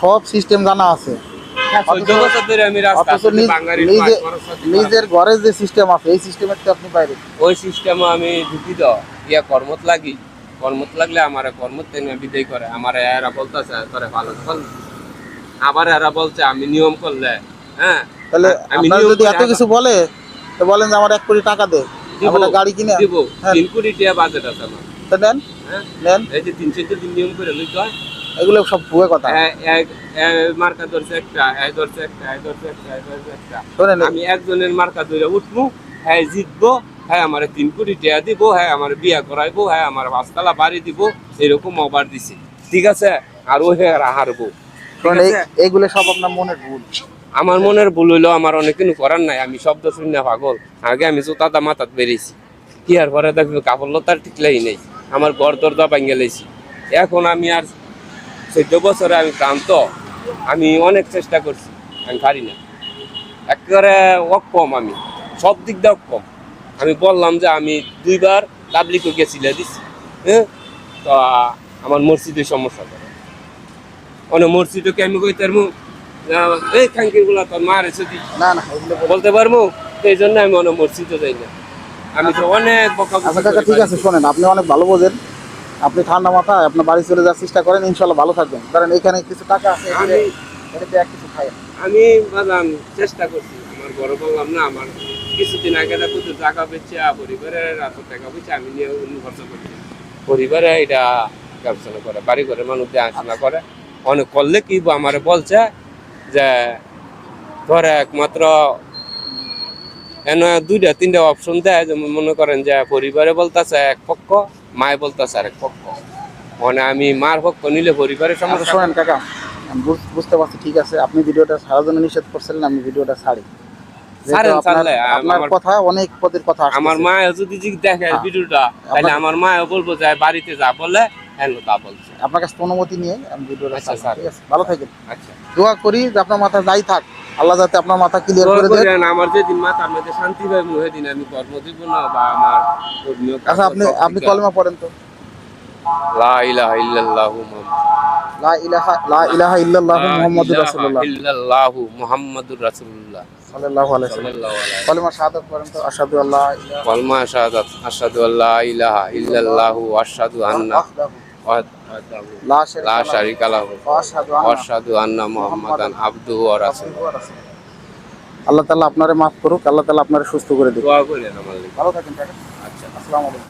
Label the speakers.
Speaker 1: সব সিস্টেম জানা আছে,
Speaker 2: হ্যাঁ 14 বছর ধরে আমি রাস্তা
Speaker 1: অথচ নিজের ঘরে যে সিস্টেম আছে এই সিস্টেমের তো আপনি বাইরে।
Speaker 2: ওই সিস্টেমে আমি ঢুকি তো ইয়া কর্মত লাগি, কর্মত লাগলে আমার কর্মত থেকে বিদায় করে। আমার এরা বলতেছে তোরে ভালো ফল, আবার এরা বলছে আমি নিয়ম করলে হ্যাঁ
Speaker 1: তাহলে
Speaker 2: আমি
Speaker 1: আপনারা
Speaker 2: নিয়ম
Speaker 1: যদি
Speaker 2: করে
Speaker 1: এত কিছু বলে তো বলেন যে আমার 1 কোটি টাকা দে,
Speaker 2: দিব,
Speaker 1: আমরা গাড়ি কিনে
Speaker 2: দিব
Speaker 1: হ্যাঁ
Speaker 2: 3 কোটি টাকা বাজেট আছে আমার।
Speaker 1: তো নেন
Speaker 2: হ্যাঁ
Speaker 1: নেন,
Speaker 2: এই যে 3-4 দিন নিয়ম করে লইতে হয়।
Speaker 1: এগুলো সব ভুয়া কথা।
Speaker 2: মার্কা ধরছে একটা, ধরছে একটা, ধরছে একটা, ধরছে একটা।
Speaker 1: শোনেন
Speaker 2: আমি একজনের মার্কা ধরে উঠবো, হ্যাঁ জিতবো, হ্যাঁ আমার 3 কোটি টাকা দিব, হ্যাঁ আমার বিয়া করাইবো, হ্যাঁ আমার 5 তলা বাড়ি দিব, এরকম অফার দিছে, ঠিক আছে। আর ও হ্যাঁ হারবো, ঠিক
Speaker 1: শোনেন
Speaker 2: আছে।
Speaker 1: এইগুলো সব আপনার মনের ভুল।
Speaker 2: আমার মনের ভুল হইলো, আমার অনেক কিছু করার নাই। আমি শব্দ শুনে পাগল, আগে আমি জোতাটা মাথাত বেরিয়েছি, কি আর পরে দেখবো কাপড় লতার টিকলাই নেই, আমার ঘর দরজা ভাঙিয়ে লাইছি। এখন আমি আর 14 বছরে আমি ক্লান্ত, আমি অনেক চেষ্টা করছি, আমি পারি না, একেবারে অক্ষম, আমি সব দিক দিয়ে অক্ষম। আমি বললাম যে আমি 2বার তাবলিগও গেছিলে দিছি, হ্যাঁ তো আমার মসজিদের সমস্যা করে অনেক মসজিদকে আমি কই তার এই খাঙ্কির গুলা তোর মার এসে দি
Speaker 1: না না এগুলো
Speaker 2: বলতে পারবো, এই জন্য আমি অনেক মসজিদে যাই না। আমি তো অনেক বকা
Speaker 1: আচ্ছা কাকা ঠিক আছে, শোনেন আপনি অনেক ভালো বোঝেন, আপনি ঠান্ডা মাথায় আপনার বাড়ি চলে যাওয়ার চেষ্টা করেন, ইনশাল্লাহ ভালো থাকবেন। কারণ এখানে কিছু টাকা আছে, এটাতে এক কিছু খায়।
Speaker 2: আমি বাজান চেষ্টা করছি, আমার বড় বললাম না, আমার কিছুদিন আগে কত টাকা বেচে পরিবারের এত টাকা বেচে আমি নিয়ে অন্য খরচা করছি, পরিবারে এটা ব্যবসা করে, বাড়ি করে মানুষ দেখাশোনা করে অনেক করলে কি আমার বলছে যে ধরে একমাত্র এনে 2-3টা অপশন দেয়, যেমন মনে করেন যে পরিবারে বলতেছে এক পক্ষ, মায় বলতেছে আর এক পক্ষ, মানে আমি মার পক্ষ নিলে পরিবারের
Speaker 1: আচ্ছা
Speaker 2: সমস্যা।
Speaker 1: শোনেন কাকা, আমি বুঝতে পারছি, ঠিক আছে আপনি ভিডিওটা ছাড়ার জন্য নিষেধ করছিলেন, আমি ভিডিওটা ছাড়ি। যেহেতু আপনার কথা অনেক পদের কথা আসছে,
Speaker 2: আমার মা যদি দেখে ভিডিওটা তাহলে আমার মা বলবো যে বাড়িতে যা বলে হ্যালো তা বলছে।
Speaker 1: আপনার কাছে অনুমতি নিয়ে আমি ভিডিওটা
Speaker 2: আচ্ছা
Speaker 1: ছাড়ি,
Speaker 2: স্যার,
Speaker 1: ঠিক আছে? ভালো থাকেন।
Speaker 2: আচ্ছা
Speaker 1: দোয়া করি যে আপনার মাথা যাই থাক, আল্লাহ যাতে আপনার মাথা ক্লিয়ার করে দেন।
Speaker 2: আমার যেদিন মাথার মধ্যে শান্তি পাই সেদিন আমি কর্মজীবন বা আমার ধর্মীয় কাজ।
Speaker 1: আচ্ছা আপনি কলেমা পড়েন তো।
Speaker 2: লা ইলাহা ইল্লাল্লাহু
Speaker 1: লা ইলাহা ইল্লাল্লাহু মুহাম্মাদুর রাসূলুল্লাহ
Speaker 2: ইল্লাল্লাহু মুহাম্মাদুর রাসূলুল্লাহ
Speaker 1: সাল্লাল্লাহু আলাইহি ওয়াসাল্লাম। কলেমা শাহাদাত পড়েন তো। আশহাদু আল্লা ইলাহা,
Speaker 2: কলমা শাহাদাত, আশহাদু আল্লা ইলাহা ইল্লাল্লাহু ওয়া আশহাদু আন্না লা শারিকা লাহু ওয়া আশহাদু আন্না মুহাম্মাদান আবদুহু ওয়া রাসূলুহু।
Speaker 1: আল্লাহ তাআলা আপনারে মাফ করুক, আল্লাহ তাআলা আপনারে সুস্থ করে দিক।
Speaker 2: দোয়া করেন আমার লাগি।
Speaker 1: ভালো থাকেন কাকা।
Speaker 2: আচ্ছা
Speaker 1: আসসালামু আলাইকুম।